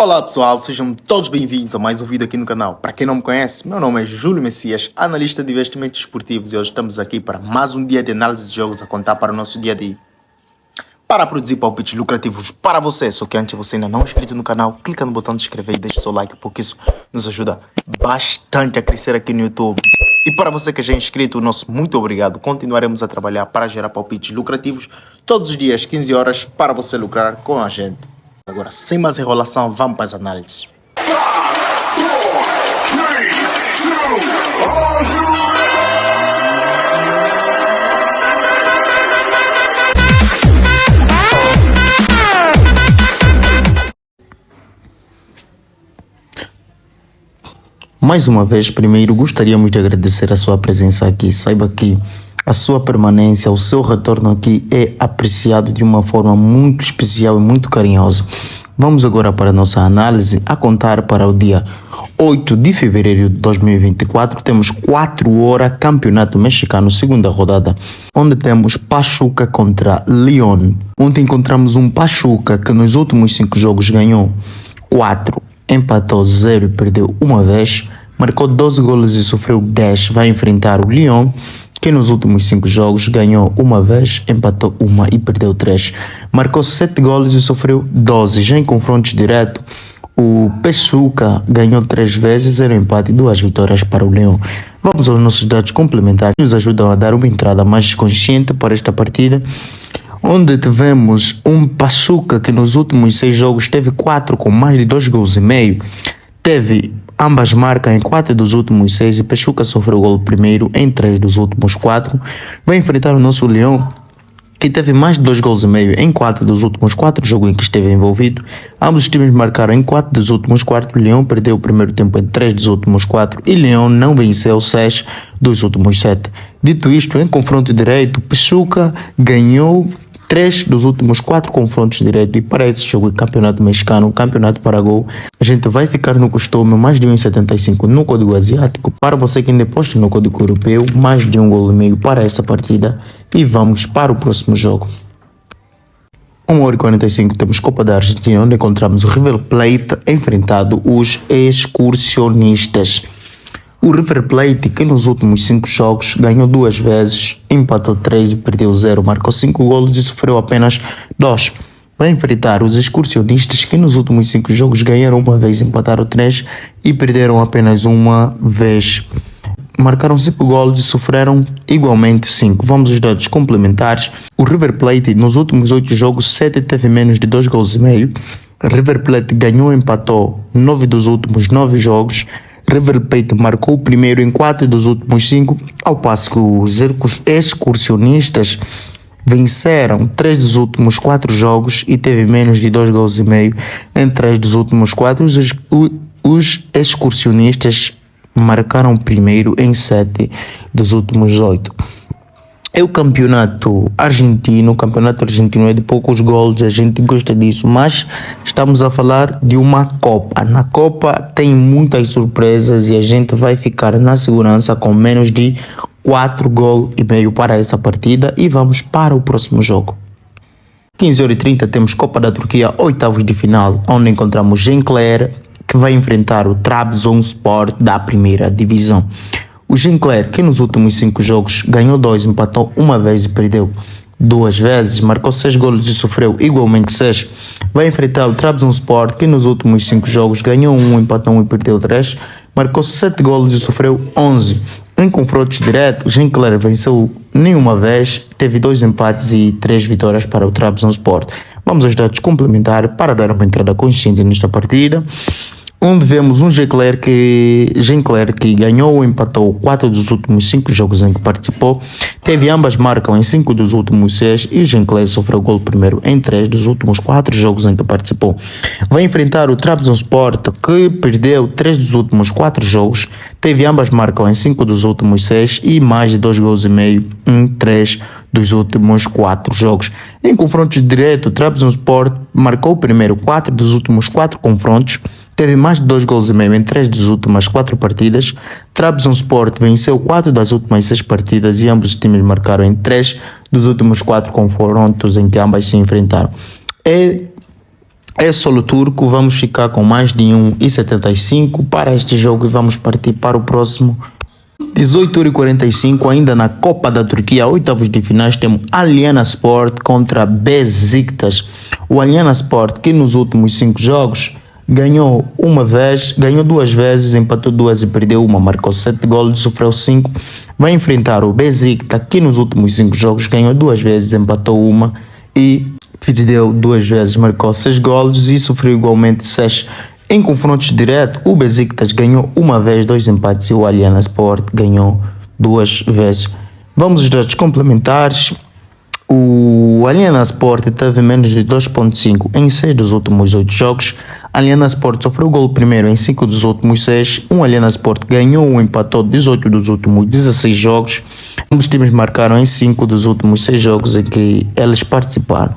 Olá pessoal, sejam todos bem-vindos a mais um vídeo aqui no canal. Para quem não me conhece, meu nome é Júlio Messias, analista de investimentos esportivos, e hoje estamos aqui para mais um dia de análise de jogos a contar para o nosso dia a dia. Para produzir palpites lucrativos para você, só que antes você ainda não é inscrito no canal, clica no botão de inscrever e deixe seu like, porque isso nos ajuda bastante a crescer aqui no YouTube. E para você que já é inscrito, nosso muito obrigado. Continuaremos a trabalhar para gerar palpites lucrativos todos os dias, 15 horas, para você lucrar com a gente. Agora, sem mais enrolação, vamos para as análises. Mais uma vez, primeiro gostaríamos de agradecer a sua presença aqui. Saiba que a sua permanência, o seu retorno aqui é apreciado de uma forma muito especial e muito carinhosa. Vamos agora para a nossa análise, a contar para o dia 8 de fevereiro de 2024. Temos 4 horas, Campeonato Mexicano, segunda rodada, onde temos Pachuca contra León. Ontem encontramos um Pachuca que nos últimos 5 jogos ganhou 4, empatou 0 e perdeu uma vez, marcou 12 golos e sofreu 10. Vai enfrentar o León, que nos últimos 5 jogos ganhou uma vez, empatou uma e perdeu 3. Marcou 7 golos e sofreu 12. Já em confrontos direto, o Pachuca ganhou 3 vezes, 0 empate e 2 vitórias para o León. Vamos aos nossos dados complementares, que nos ajudam a dar uma entrada mais consciente para esta partida, onde tivemos um Pachuca que nos últimos 6 jogos teve 4 com mais de 2 gols e meio. Teve ambas marcas em 4 dos últimos 6 e Pachuca sofreu o gol primeiro em 3 dos últimos 4. Vai enfrentar o nosso León, que teve mais de 2 gols e meio em 4 dos últimos 4 jogos em que esteve envolvido. Ambos os times marcaram em 4 dos últimos 4. León perdeu o primeiro tempo em 3 dos últimos 4 e León não venceu 6 dos últimos 7. Dito isto, em confronto direto, Pachuca ganhou 3 dos últimos 4 confrontos diretos, e para esse jogo de Campeonato Mexicano, Campeonato Paraguai, a gente vai ficar no costume mais de 1,75 no código asiático. Para você que ainda posta no código europeu, mais de 1,5 gol para esta partida. E vamos para o próximo jogo. 1h45 temos Copa da Argentina, onde encontramos o River Plate enfrentado os Excursionistas. O River Plate, que nos últimos 5 jogos ganhou 2 vezes, empatou 3 e perdeu 0, marcou 5 golos e sofreu apenas 2. Vai enfrentar os Excursionistas, que nos últimos 5 jogos ganharam 1 vez, empataram 3 e perderam apenas 1 vez. Marcaram 5 golos e sofreram igualmente 5. Vamos aos dados complementares. O River Plate nos últimos 8 jogos, 7 teve menos de 2 gols e meio. River Plate ganhou e empatou 9 dos últimos 9 jogos. River Plate marcou o primeiro em 4 dos últimos 5, ao passo que os Excursionistas venceram 3 dos últimos 4 jogos e teve menos de 2 gols e meio em 3 dos últimos 4. Os Excursionistas marcaram primeiro em 7 dos últimos 8. É o campeonato argentino. O campeonato argentino é de poucos gols, a gente gosta disso, mas estamos a falar de uma Copa. Na Copa tem muitas surpresas e a gente vai ficar na segurança com menos de 4 gols e meio para essa partida. E vamos para o próximo jogo. 15h30 temos Copa da Turquia, oitavos de final, onde encontramos Gencler, que vai enfrentar o Trabzonspor da primeira divisão. O Gencler, que nos últimos 5 jogos ganhou 2, empatou 1 vez e perdeu 2 vezes, marcou 6 golos e sofreu igualmente 6. Vai enfrentar o Trabzonspor, que nos últimos 5 jogos ganhou 1, empatou 1 e perdeu 3, marcou 7 golos e sofreu 11. Em confrontos diretos, Gencler venceu nenhuma vez, teve 2 empates e 3 vitórias para o Trabzonspor. Vamos aos dados complementares para dar uma entrada consciente nesta partida, onde vemos um Gencler que ganhou ou empatou 4 dos últimos 5 jogos em que participou, teve ambas marcam em 5 dos últimos 6 e o Gencler sofreu gol primeiro em 3 dos últimos 4 jogos em que participou. Vai enfrentar o Trabzonspor, que perdeu 3 dos últimos 4 jogos, teve ambas marcam em 5 dos últimos 6 e mais de 2 gols e meio em 3 dos últimos 4 jogos. Em confrontos diretos, o Trabzonspor marcou o primeiro 4 dos últimos 4 confrontos, teve mais de 2 gols e meio em 3 das últimas 4 partidas. Trabzonspor venceu 4 das últimas 6 partidas e ambos os times marcaram em 3 dos últimos 4 confrontos em que ambas se enfrentaram. É é solo turco, vamos ficar com mais de 1,75 para este jogo e vamos partir para o próximo. 18h45, ainda na Copa da Turquia, oitavos de finais, temos Alienaspor contra Besiktas. O Alienaspor, que nos últimos 5 jogos ganhou uma vez, ganhou 2 vezes, empatou 2 e perdeu uma, marcou 7 golos, sofreu 5. Vai enfrentar o Besiktas, que nos últimos 5 jogos ganhou 2 vezes, empatou uma e perdeu 2 vezes, marcou 6 golos e sofreu igualmente 6. Em confrontos diretos, o Besiktas ganhou uma vez, 2 empates e o Alienaspor ganhou 2 vezes. Vamos aos dados complementares. O Alienaspor teve menos de 2.5 em 6 dos últimos 8 jogos. Alienaspor sofreu o gol primeiro em 5 dos últimos 6. O Alienaspor ganhou ou empatou 18 dos últimos 16 jogos. Ambos times marcaram em 5 dos últimos 6 jogos em que eles participaram.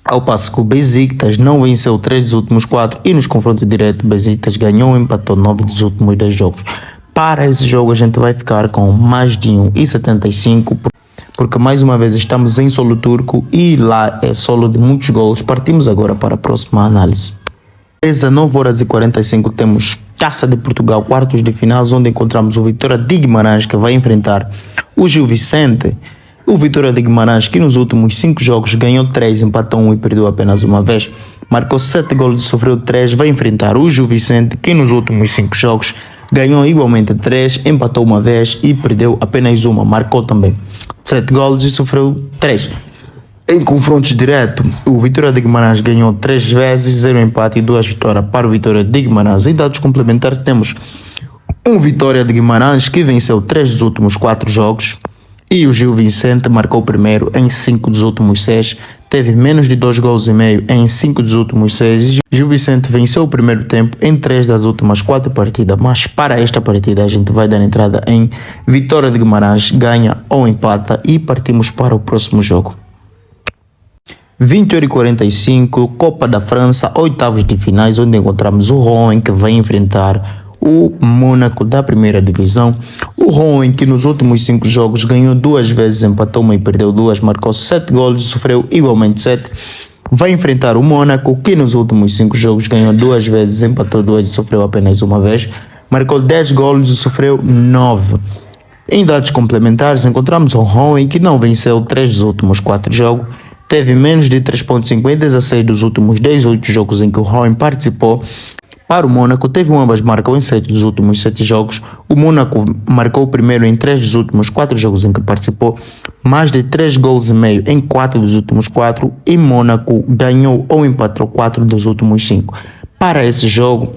Ao passo que o Besiktas não venceu 3 dos últimos 4 e nos confrontos diretos o Besiktas ganhou ou empatou 9 dos últimos 10 jogos. Para esse jogo a gente vai ficar com mais de 1,75 porque mais uma vez estamos em solo turco e lá é solo de muitos gols. Partimos agora para a próxima análise. Às 19h45 temos Taça de Portugal, quartos de finais, onde encontramos o Vitória de Guimarães que vai enfrentar o Gil Vicente. O Vitória de Guimarães, que nos últimos 5 jogos ganhou 3, empatou 1 e perdeu apenas uma vez, marcou 7 golos e sofreu 3, vai enfrentar o Gil Vicente, que nos últimos 5 jogos ganhou igualmente 3, empatou uma vez e perdeu apenas uma, marcou também 7 golos e sofreu 3. Em confrontos diretos, o Vitória de Guimarães ganhou 3 vezes, 0 empate e 2 vitórias para o Vitória de Guimarães. Em dados complementares temos um Vitória de Guimarães que venceu 3 dos últimos 4 jogos, e o Gil Vicente marcou primeiro em 5 dos últimos 6, teve menos de 2 gols e meio em 5 dos últimos 6. Gil Vicente venceu o primeiro tempo em 3 das últimas 4 partidas, mas para esta partida a gente vai dar entrada em Vitória de Guimarães, ganha ou empata e partimos para o próximo jogo. 20h45, Copa da França, oitavos de finais, onde encontramos o Rouen que vai enfrentar o Mônaco da primeira divisão. O Rouen, que nos últimos 5 jogos ganhou 2 vezes, empatou 1 e perdeu 2, marcou 7 golos e sofreu igualmente 7. Vai enfrentar o Mônaco, que nos últimos 5 jogos ganhou 2 vezes, empatou 2 e sofreu apenas uma vez, marcou 10 golos e sofreu 9. Em dados complementares encontramos o Rouen, que não venceu 3 dos últimos 4 jogos, teve menos de 3.5 em 16 dos últimos 18 jogos em que o Rouen participou. Para o Mônaco, teve ambas marcou em 7 dos últimos 7 jogos. O Mônaco marcou primeiro em 3 dos últimos 4 jogos em que participou, mais de 3 gols e meio em 4 dos últimos 4, e Mônaco ganhou ou empatou 4 dos últimos 5. Para esse jogo,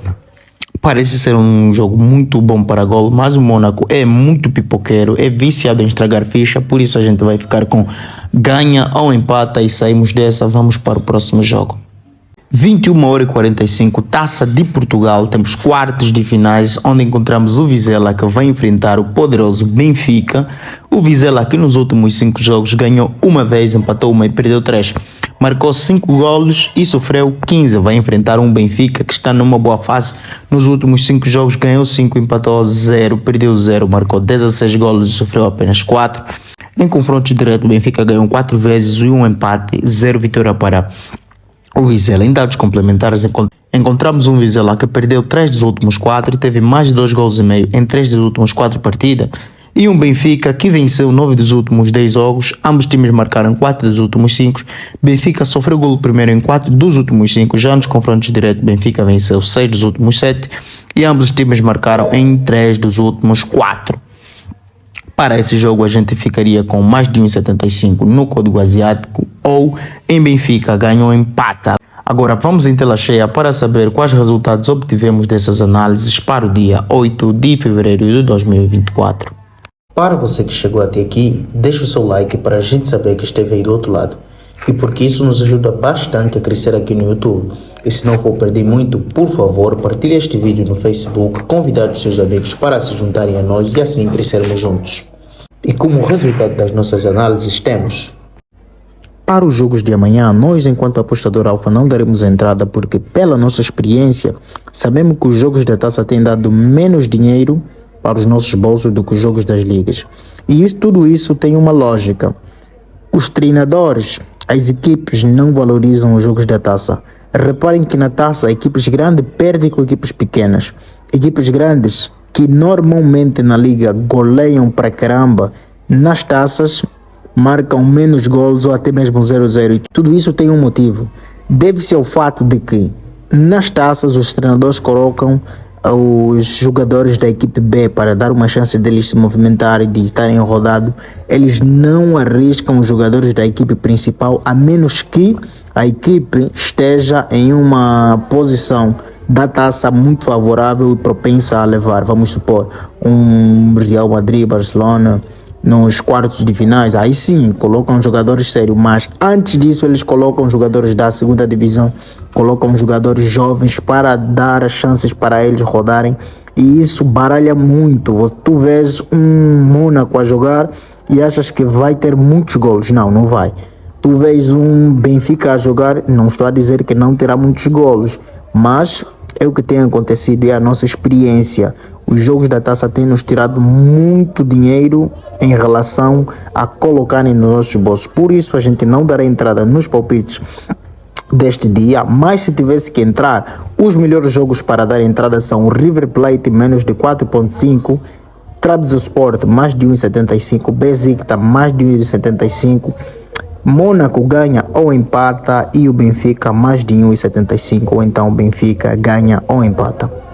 parece ser um jogo muito bom para gol, mas o Mônaco é muito pipoqueiro, é viciado em estragar ficha, por isso a gente vai ficar com ganha ou empata e saímos dessa, vamos para o próximo jogo. 21h45, Taça de Portugal, temos quartos de finais, onde encontramos o Vizela que vai enfrentar o poderoso Benfica. O Vizela que nos últimos 5 jogos ganhou uma vez, empatou 1 e perdeu 3, marcou 5 golos e sofreu 15. Vai enfrentar um Benfica que está numa boa fase, nos últimos 5 jogos ganhou 5, empatou 0, perdeu 0, marcou 16 golos e sofreu apenas 4. Em confrontos diretos, o Benfica ganhou 4 vezes e 1 empate, 0 vitória para o Vizela. Em dados complementares encontramos um Vizela que perdeu 3 dos últimos 4 e teve mais de 2 gols e meio em 3 das últimas 4 partidas, e um Benfica que venceu 9 dos últimos 10 jogos. Ambos times marcaram 4 dos últimos 5. Benfica sofreu gol primeiro em 4 dos últimos 5. Já nos confrontos diretos, Benfica venceu 6 dos últimos 7 e ambos os times marcaram em 3 dos últimos 4. Para esse jogo a gente ficaria com mais de 1,75 no código asiático ou em Benfica ganhou empata. Agora vamos em tela cheia para saber quais resultados obtivemos dessas análises para o dia 8 de fevereiro de 2024. Para você que chegou até aqui, deixa o seu like para a gente saber que esteve aí do outro lado. E porque isso nos ajuda bastante a crescer aqui no YouTube. E se não for perder muito, por favor, partilhe este vídeo no Facebook, convidar os seus amigos para se juntarem a nós e assim crescermos juntos. E como resultado das nossas análises temos: para os jogos de amanhã, nós enquanto apostador alfa não daremos entrada porque pela nossa experiência, sabemos que os jogos da taça têm dado menos dinheiro para os nossos bolsos do que os jogos das ligas. E tudo isso tem uma lógica. Os treinadores, as equipes não valorizam os jogos da taça. Reparem que na taça, equipes grandes perdem com equipes pequenas. Equipes grandes que normalmente na liga goleiam para caramba, nas taças marcam menos gols ou até mesmo 0-0. E tudo isso tem um motivo. Deve-se ao fato de que nas taças os treinadores colocam os jogadores da equipe B para dar uma chance deles se movimentarem, de estarem rodados. Eles não arriscam os jogadores da equipe principal, a menos que a equipe esteja em uma posição da taça muito favorável e propensa a levar. Vamos supor, um Real Madrid, Barcelona, nos quartos de finais, aí sim, colocam jogadores sérios, mas antes disso eles colocam jogadores da segunda divisão, colocam jogadores jovens para dar as chances para eles rodarem, e isso baralha muito. Tu vês um Mônaco a jogar e achas que vai ter muitos gols. Não, não vai. Tu vês um Benfica a jogar, não estou a dizer que não terá muitos gols, mas é o que tem acontecido e a nossa experiência. Os jogos da taça têm nos tirado muito dinheiro em relação a colocarem nos nossos bolsos. Por isso a gente não dará entrada nos palpites deste dia, mas se tivesse que entrar, os melhores jogos para dar entrada são o River Plate menos de 4.5, Trabzonspor mais de 1,75, Besiktas mais de 1,75, Mônaco ganha ou empata e o Benfica mais de 1,75, ou então o Benfica ganha ou empata.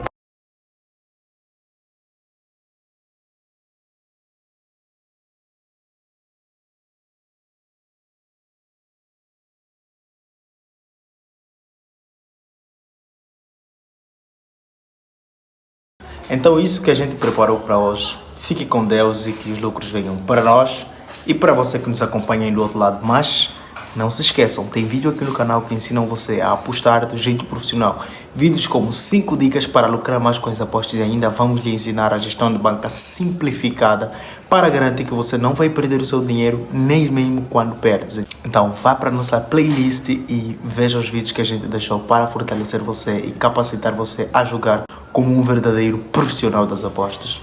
Então isso que a gente preparou para hoje. Fique com Deus e que os lucros venham para nós e para você que nos acompanha aí do outro lado. Mas não se esqueçam, tem vídeo aqui no canal que ensinam você a apostar do jeito profissional. Vídeos como 5 dicas para lucrar mais com as apostas e ainda vamos lhe ensinar a gestão de banca simplificada para garantir que você não vai perder o seu dinheiro nem mesmo quando perdes. Então vá para a nossa playlist e veja os vídeos que a gente deixou para fortalecer você e capacitar você a jogar como um verdadeiro profissional das apostas.